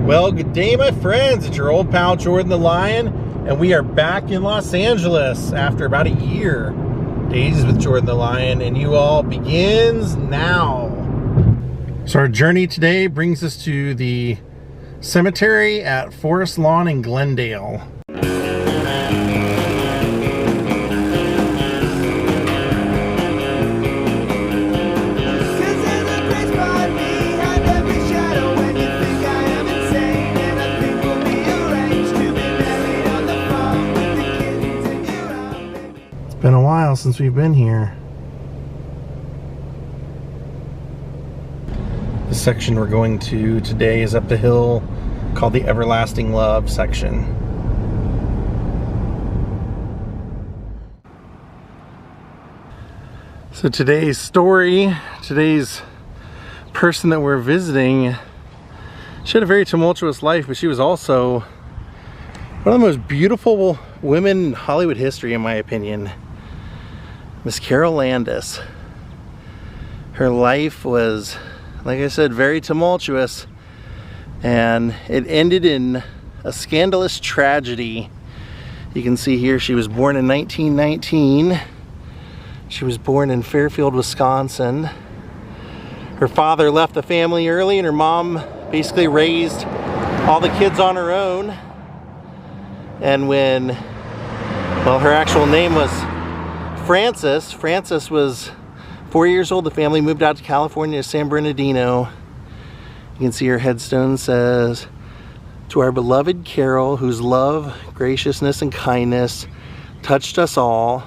Well, good day, my friends. It's your old pal Jordan the Lion, and we are back in Los Angeles after about a year. Daze with Jordan the Lion, and you all begins now. So our journey today brings us to the cemetery at Forest Lawn in Glendale. Been a while since we've been here. The section we're going to today is up the hill, called the Everlasting Love section. So today's story, today's person that we're visiting, she had a very tumultuous life, but she was also one of the most beautiful women in Hollywood history, in my opinion. Miss Carole Landis. Her life was, like I said, very tumultuous, and it ended in a scandalous tragedy. You can see here she was born in 1919. She was born in Fairfield, Wisconsin. Her father left the family early, and her mom basically raised all the kids on her own. And when, well, her actual name was Frances. Frances was 4 years old. The family moved out to California, to San Bernardino. You can see her headstone says, "To our beloved Carole, whose love, graciousness, and kindness touched us all,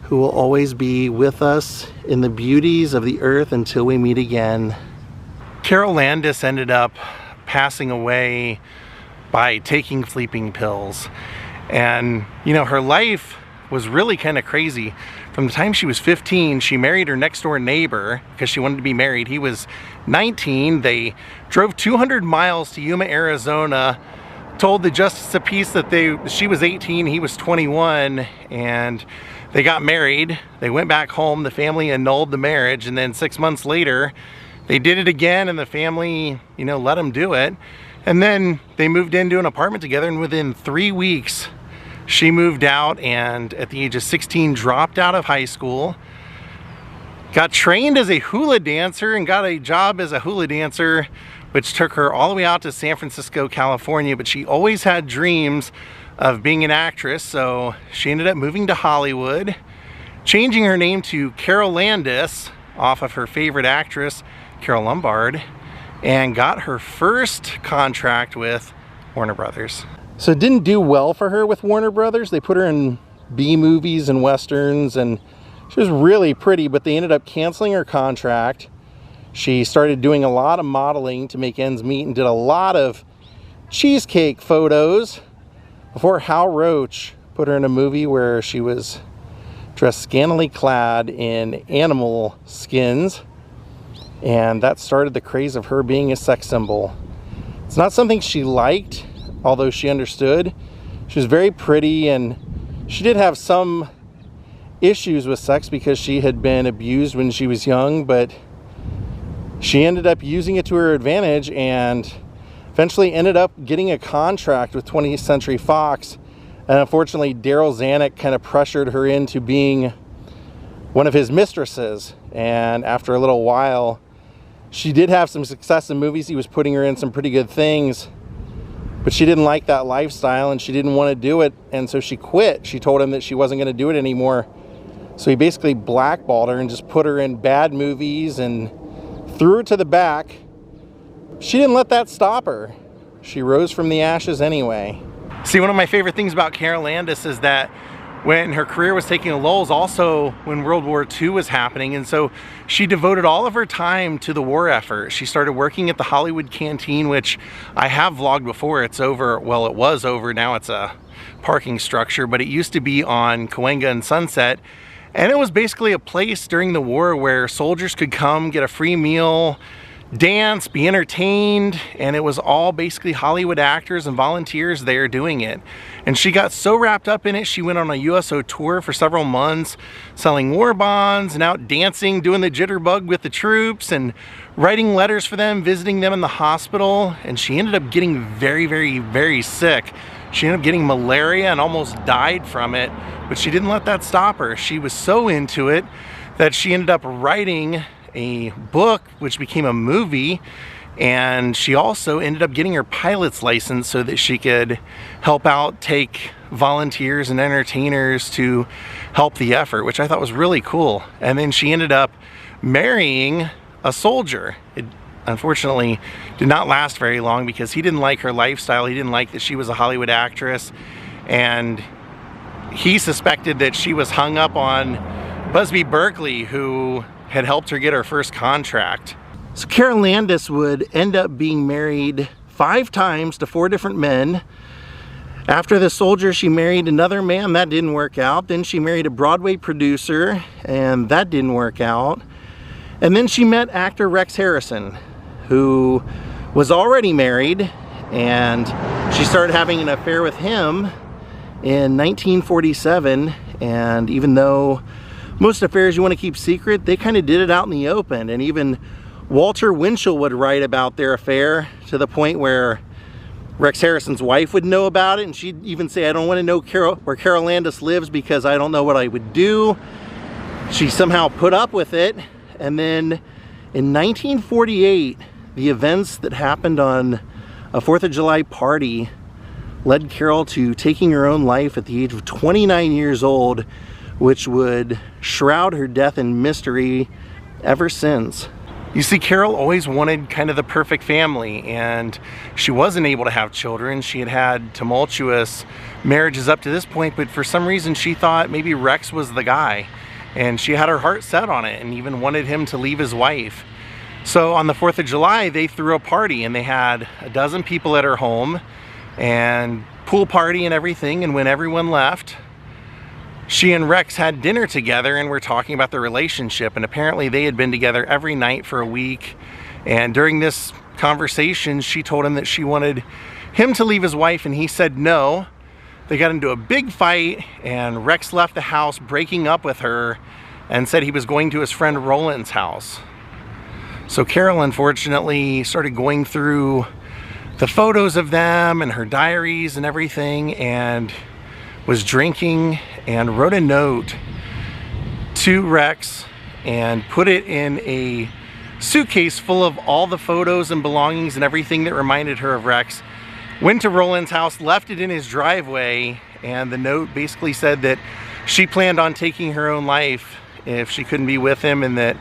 who will always be with us in the beauties of the earth until we meet again." Carole Landis ended up passing away by taking sleeping pills. And, you know, her life was really kind of crazy. From the time she was 15, she married her next door neighbor because she wanted to be married. He was 19. They drove 200 miles to Yuma, Arizona, told the justice of the peace that she was 18, he was 21, and they got married. They went back home. The family annulled the marriage, and then 6 months later, they did it again, and the family, you know, let them do it. And then they moved into an apartment together, and within 3 weeks, she moved out, and at the age of 16 dropped out of high school, got trained as a hula dancer and got a job as a hula dancer, which took her all the way out to San Francisco, California. But she always had dreams of being an actress, so she ended up moving to Hollywood, changing her name to Carole Landis off of her favorite actress, Carole Lombard, and got her first contract with Warner Brothers. So it didn't do well for her with Warner Brothers. They put her in B movies and westerns, and she was really pretty, but they ended up canceling her contract. She started doing a lot of modeling to make ends meet and did a lot of cheesecake photos before Hal Roach put her in a movie where she was dressed scantily clad in animal skins, and that started the craze of her being a sex symbol. It's not something she liked, although she understood. She was very pretty, and she did have some issues with sex because she had been abused when she was young, but she ended up using it to her advantage and eventually ended up getting a contract with 20th Century Fox. And unfortunately, Daryl Zanuck kind of pressured her into being one of his mistresses. And after a little while, she did have some success in movies. He was putting her in some pretty good things, but she didn't like that lifestyle and she didn't want to do it, and so she quit. She told him that she wasn't going to do it anymore. So he basically blackballed her and just put her in bad movies and threw her to the back. She didn't let that stop her. She rose from the ashes anyway. See, one of my favorite things about Carole Landis is that when her career was taking a lull, also when World War II was happening, and so she devoted all of her time to the war effort. She started working at the Hollywood Canteen, which I have vlogged before. It's over, well, it was over, now it's a parking structure, but it used to be on Cahuenga and Sunset, and it was basically a place during the war where soldiers could come, get a free meal, dance, be entertained, and it was all basically Hollywood actors and volunteers there doing it. And she got so wrapped up in it, she went on a USO tour for several months, selling war bonds and out dancing, doing the jitterbug with the troops and writing letters for them, visiting them in the hospital. And she ended up getting very, very, very sick. She ended up getting malaria and almost died from it, but she didn't let that stop her. She was so into it that she ended up writing a book which became a movie, and she also ended up getting her pilot's license so that she could help out, take volunteers and entertainers to help the effort, which I thought was really cool. And then she ended up marrying a soldier. It unfortunately did not last very long because he didn't like her lifestyle. He didn't like that she was a Hollywood actress, and he suspected that she was hung up on Busby Berkeley, who had helped her get her first contract. So Carole Landis would end up being married 5 times to 4 different men. After the soldier, she married another man. That didn't work out. Then she married a Broadway producer, and that didn't work out. And then she met actor Rex Harrison, who was already married, and she started having an affair with him in 1947. And even though most affairs you want to keep secret, they kind of did it out in the open. And even Walter Winchell would write about their affair to the point where Rex Harrison's wife would know about it, and she'd even say, I don't want to know where Carole Landis lives because I don't know what I would do. She somehow put up with it. And then in 1948, the events that happened on a 4th of July party led Carole to taking her own life at the age of 29 years old, which would shroud her death in mystery ever since. You see, Carole always wanted kind of the perfect family, and she wasn't able to have children. She had had tumultuous marriages up to this point, but for some reason she thought maybe Rex was the guy, and she had her heart set on it and even wanted him to leave his wife. So on the 4th of July, they threw a party, and they had a dozen people at her home and pool party and everything. And when everyone left, she and Rex had dinner together and were talking about their relationship, and apparently they had been together every night for a week. And during this conversation, she told him that she wanted him to leave his wife, and he said no. They got into a big fight, and Rex left the house breaking up with her and said he was going to his friend Roland's house. So Carole unfortunately started going through the photos of them and her diaries and everything, and was drinking, and wrote a note to Rex and put it in a suitcase full of all the photos and belongings and everything that reminded her of Rex. Went to Roland's house, left it in his driveway, and the note basically said that she planned on taking her own life if she couldn't be with him, and that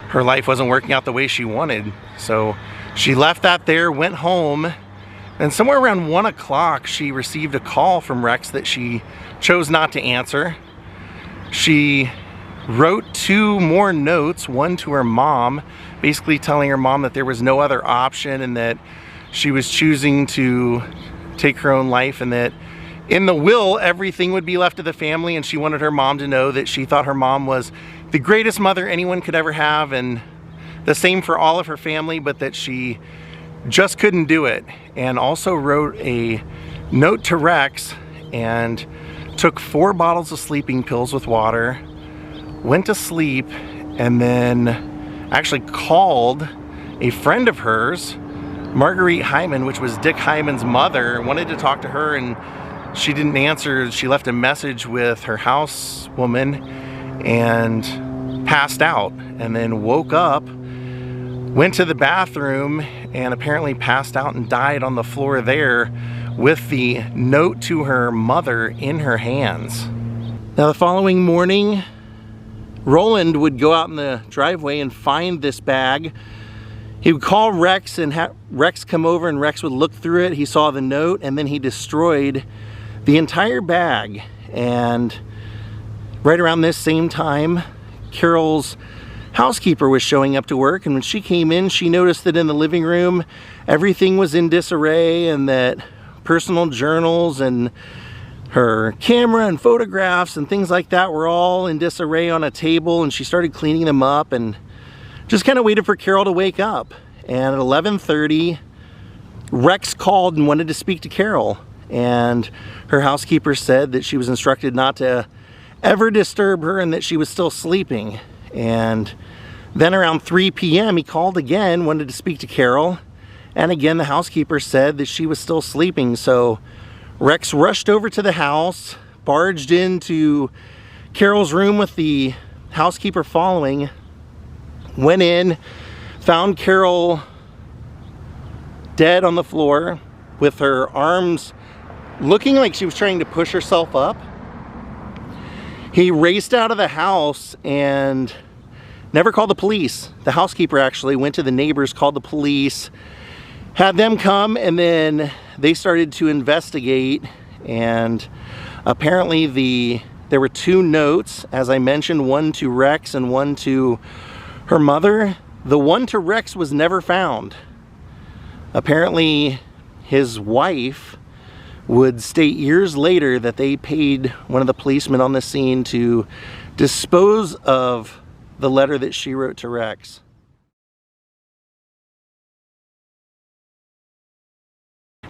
her life wasn't working out the way she wanted. So she left that there, went home, and somewhere around 1 o'clock she received a call from Rex that she chose not to answer. She wrote 2 more notes, one to her mom, basically telling her mom that there was no other option and that she was choosing to take her own life, and that in the will everything would be left to the family, and she wanted her mom to know that she thought her mom was the greatest mother anyone could ever have, and the same for all of her family, but that she just couldn't do it. And also wrote a note to Rex and took 4 bottles of sleeping pills with water, went to sleep, and then actually called a friend of hers, Marguerite Hyman, which was Dick Hyman's mother, wanted to talk to her, and she didn't answer. She left a message with her housewoman and passed out, and then woke up, went to the bathroom, and apparently passed out and died on the floor there with the note to her mother in her hands. Now the following morning, Roland would go out in the driveway and find this bag. He would call Rex and have Rex come over, and Rex would look through it. He saw the note, and then he destroyed the entire bag. And right around this same time, Carole's housekeeper was showing up to work, and when she came in, she noticed that in the living room everything was in disarray, and that personal journals and her camera and photographs and things like that were all in disarray on a table. And she started cleaning them up and just kind of waited for Carole to wake up. and at 11:30, Rex called and wanted to speak to Carol. And her housekeeper said that she was instructed not to ever disturb her and that she was still sleeping. And then around 3 p.m. he called again, wanted to speak to Carol. And again, the housekeeper said that she was still sleeping. So Rex rushed over to the house, barged into Carol's room with the housekeeper following, went in, found Carol dead on the floor with her arms looking like she was trying to push herself up. He raced out of the house and never called the police. The housekeeper actually went to the neighbors, called the police, had them come, and then they started to investigate. And apparently there were 2 notes, as I mentioned, one to Rex and one to her mother. The one to Rex was never found. Apparently his wife would state years later that they paid one of the policemen on the scene to dispose of the letter that she wrote to Rex.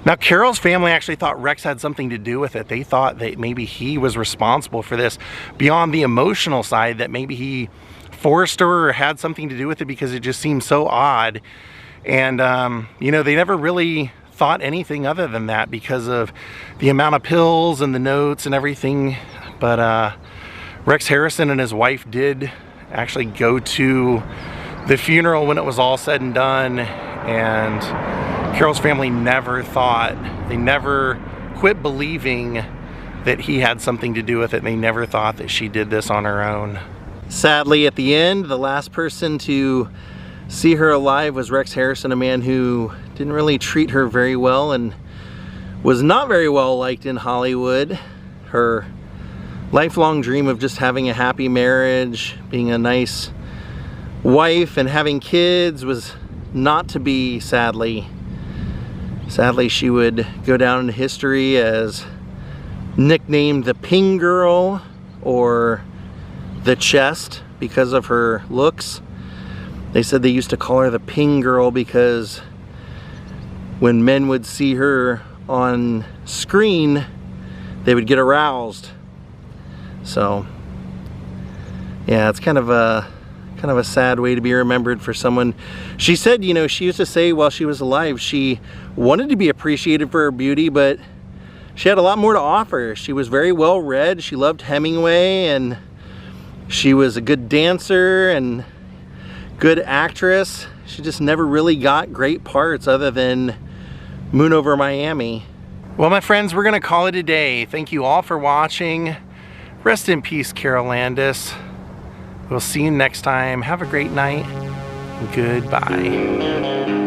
Now, Carol's family actually thought Rex had something to do with it. They thought that maybe he was responsible for this, beyond the emotional side, that maybe he forced her or had something to do with it, because it just seemed so odd. And you know, they never really thought anything other than that because of the amount of pills and the notes and everything. But Rex Harrison and his wife did actually go to the funeral when it was all said and done, and Carol's family never thought, they never quit believing that he had something to do with it. They never thought that she did this on her own. Sadly, at the end, the last person to see her alive was Rex Harrison, a man who didn't really treat her very well and was not very well liked in Hollywood. Her lifelong dream of just having a happy marriage, being a nice wife and having kids was not to be, sadly. Sadly, she would go down in history as nicknamed the Ping Girl or the Chest because of her looks. They said they used to call her the Ping Girl because when men would see her on screen, they would get aroused. So yeah, it's kind of a sad way to be remembered for someone. She said, you know, she used to say while she was alive, she wanted to be appreciated for her beauty, but she had a lot more to offer. She was very well read. She loved Hemingway, and she was a good dancer and good actress. She just never really got great parts other than Moon Over Miami. Well, my friends, we're gonna call it a day. Thank you all for watching. Rest in peace, Carole Landis. We'll see you next time. Have a great night. Goodbye.